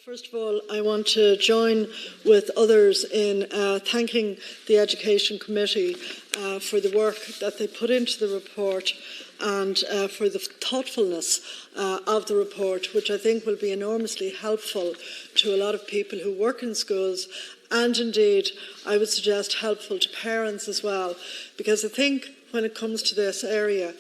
First of all, I want to join with others in thanking the Education Committee for the work that they put into the report and for the thoughtfulness of the report, which I think will be enormously helpful to a lot of people who work in schools, and indeed, I would suggest helpful to parents as well, because I think when it comes to this area,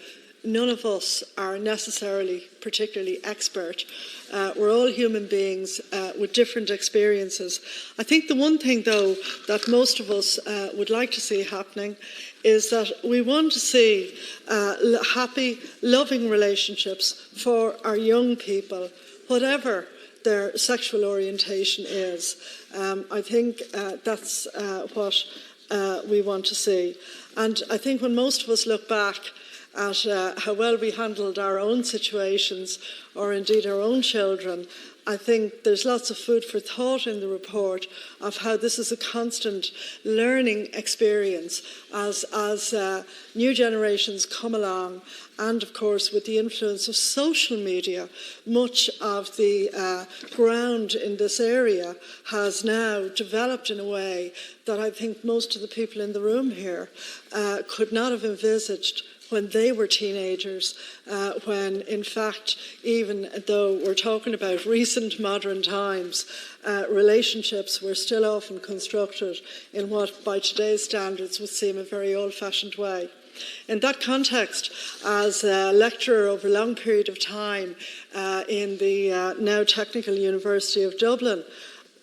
none of us are necessarily particularly expert. We're all human beings with different experiences. I think the one thing, though, that most of us would like to see happening is that we want to see happy, loving relationships for our young people, whatever their sexual orientation is. I think that's what we want to see. And I think when most of us look back at how well we handled our own situations, or indeed our own children, I think there's lots of food for thought in the report of how this is a constant learning experience as new generations come along. And of course, with the influence of social media, much of the ground in this area has now developed in a way that I think most of the people in the room here could not have envisaged when they were teenagers, when in fact, even though we're talking about recent modern times, relationships were still often constructed in what by today's standards would seem a very old-fashioned way. In that context, as a lecturer over a long period of time in the now Technical University of Dublin,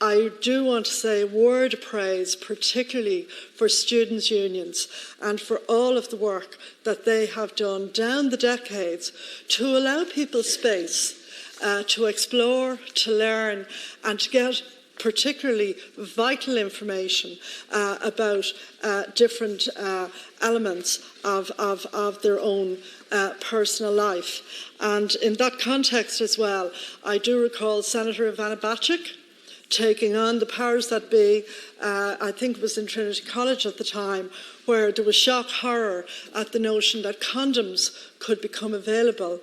I do want to say a word of praise, particularly for students' unions and for all of the work that they have done down the decades to allow people space to explore, to learn, and to get particularly vital information about different elements of their own personal life. And in that context as well, I do recall Senator Ivana Bacik taking on the powers that be, I think it was in Trinity College at the time, where there was shock horror at the notion that condoms could become available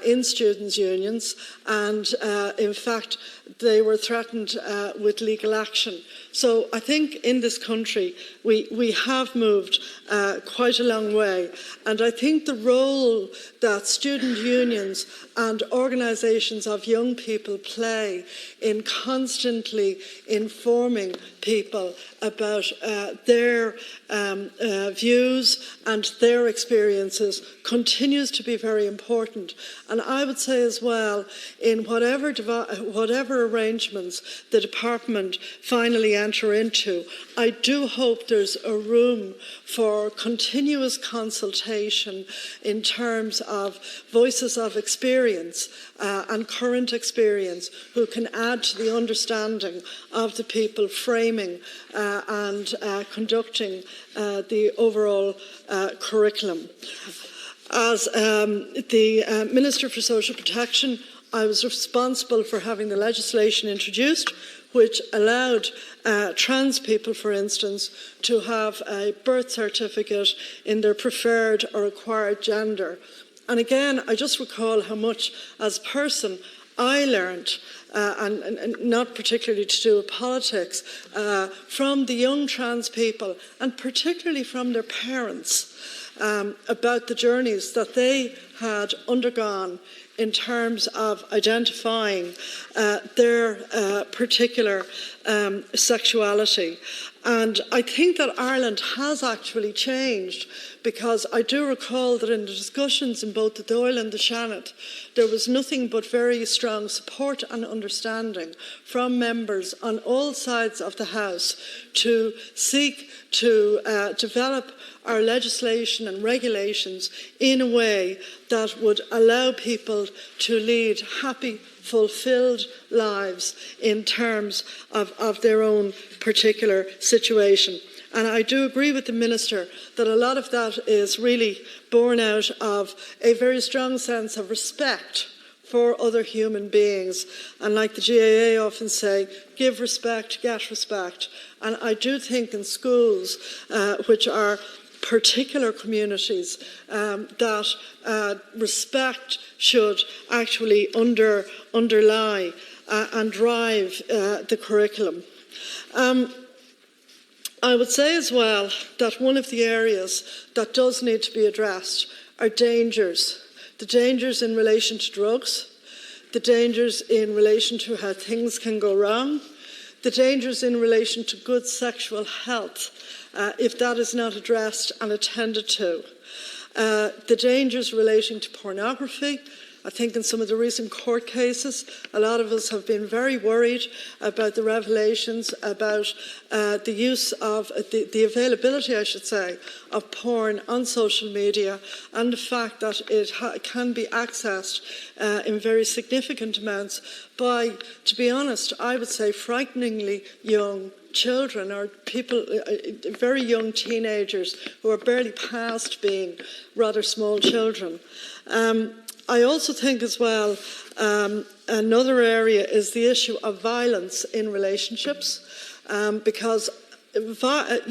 in students' unions, and in fact they were threatened with legal action. So I think in this country we have moved quite a long way, and I think the role that student unions and organisations of young people play in constantly informing people about their views and their experiences continues to be very important. And I would say as well, in whatever arrangements the department finally enter into, I do hope there's a room for continuous consultation in terms of voices of experience and current experience who can add to the understanding of the people framing and conducting the overall curriculum. As the Minister for Social Protection, I was responsible for having the legislation introduced which allowed trans people, for instance, to have a birth certificate in their preferred or acquired gender. And again, I just recall how much, as a person, I learned, and not particularly to do with politics, from the young trans people, and particularly from their parents, about the journeys that they had undergone in terms of identifying their particular sexuality. And I think that Ireland has actually changed, because I do recall that in the discussions in both the Dáil and the Seanad, there was nothing but very strong support and understanding from members on all sides of the House to seek to develop our legislation and regulations in a way that would allow people to lead happy, fulfilled lives in terms of their own particular situation. And I do agree with the Minister that a lot of that is really born out of a very strong sense of respect for other human beings. And like the GAA often say, give respect, get respect. And I do think in schools, which are particular communities, that respect should actually underlie and drive the curriculum. I would say as well that one of the areas that does need to be addressed are dangers. The dangers in relation to drugs, the dangers in relation to how things can go wrong, the dangers in relation to good sexual health, if that is not addressed and attended to. The dangers relating to pornography. I think in some of the recent court cases, a lot of us have been very worried about the revelations about the use of, the availability, I should say, of porn on social media, and the fact that it can be accessed in very significant amounts by, to be honest, I would say frighteningly young children or people, very young teenagers who are barely past being rather small children. I also think as well, another area is the issue of violence in relationships, because violence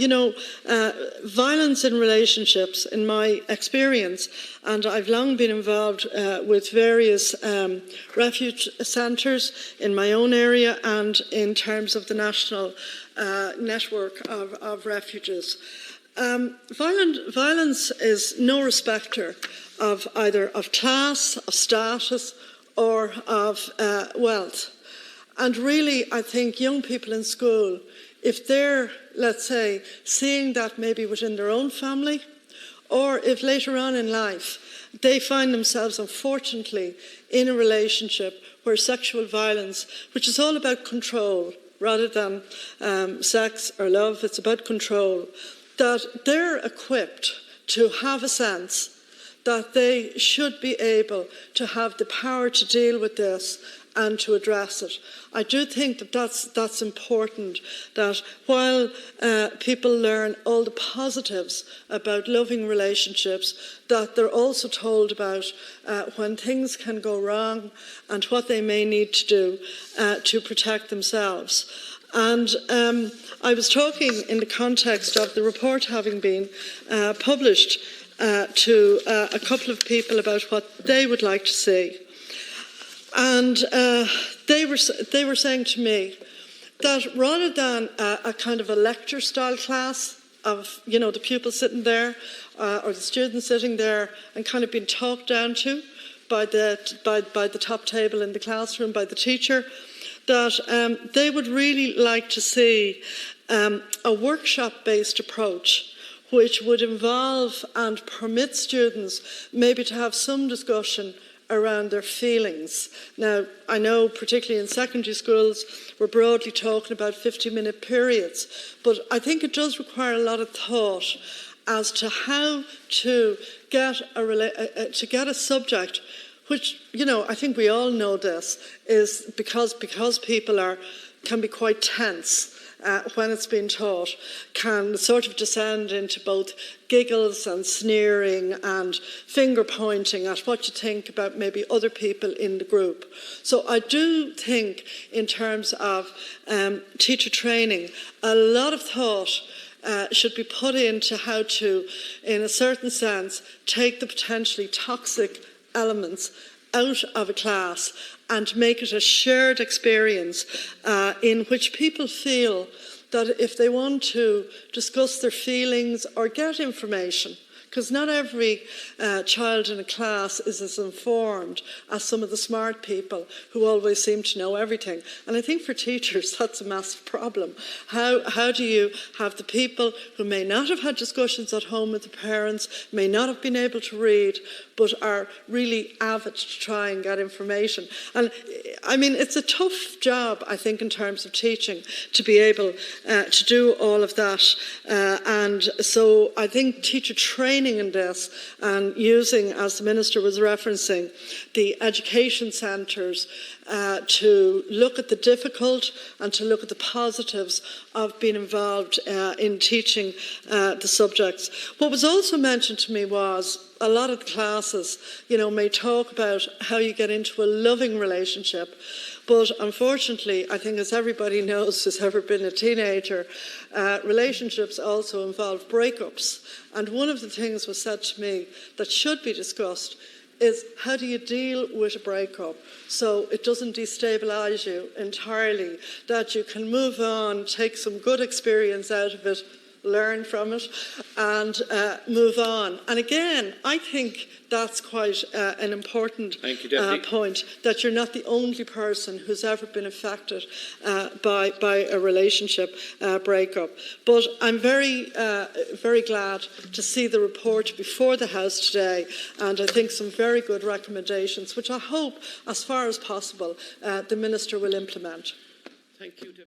in relationships, in my experience, and I've long been involved with various refuge centres in my own area and in terms of the national network of refuges. Violence is no respecter of either of class, of status, or of wealth. And really, I think young people in school, if they're, let's say, seeing that maybe within their own family, or if later on in life they find themselves, unfortunately, in a relationship where sexual violence, which is all about control rather than sex or love, it's about control, that they're equipped to have a sense that they should be able to have the power to deal with this and to address it. I do think that that's important, that while people learn all the positives about loving relationships, that they're also told about when things can go wrong and what they may need to do to protect themselves. And I was talking in the context of the report having been published to a couple of people about what they would like to see. And they were saying to me that rather than a kind of a lecture style class of, the pupils sitting there or the students sitting there and kind of being talked down to by the top table in the classroom, by the teacher, that they would really like to see a workshop-based approach which would involve and permit students maybe to have some discussion around their feelings. Now, I know particularly in secondary schools, we're broadly talking about 50-minute periods, but I think it does require a lot of thought as to how to get a subject which, I think we all know this, is because people can be quite tense when it's being taught, can sort of descend into both giggles and sneering and finger pointing at what you think about maybe other people in the group. So I do think in terms of teacher training, a lot of thought should be put into how to, in a certain sense, take the potentially toxic elements out of a class and make it a shared experience in which people feel that if they want to discuss their feelings or get information, because not every child in a class is as informed as some of the smart people who always seem to know everything. And I think for teachers that's a massive problem. How do you have the people who may not have had discussions at home with the parents, may not have been able to read, but are really avid to try and get information? And I mean, it's a tough job, I think, in terms of teaching, to be able to do all of that. And so I think teacher training in this and using, as the Minister was referencing, the education centres to look at the difficult and to look at the positives of being involved in teaching the subjects. What was also mentioned to me was a lot of the classes, may talk about how you get into a loving relationship. But unfortunately, I think as everybody knows who's ever been a teenager, relationships also involve breakups. And one of the things was said to me that should be discussed is how do you deal with a breakup so it doesn't destabilise you entirely, that you can move on, take some good experience out of it, learn from it, and move on. And again, I think that's quite an important point, that you're not the only person who's ever been affected by a relationship breakup. But I'm very glad to see the report before the House today, and I think some very good recommendations, which I hope, as far as possible, the Minister will implement. Thank you.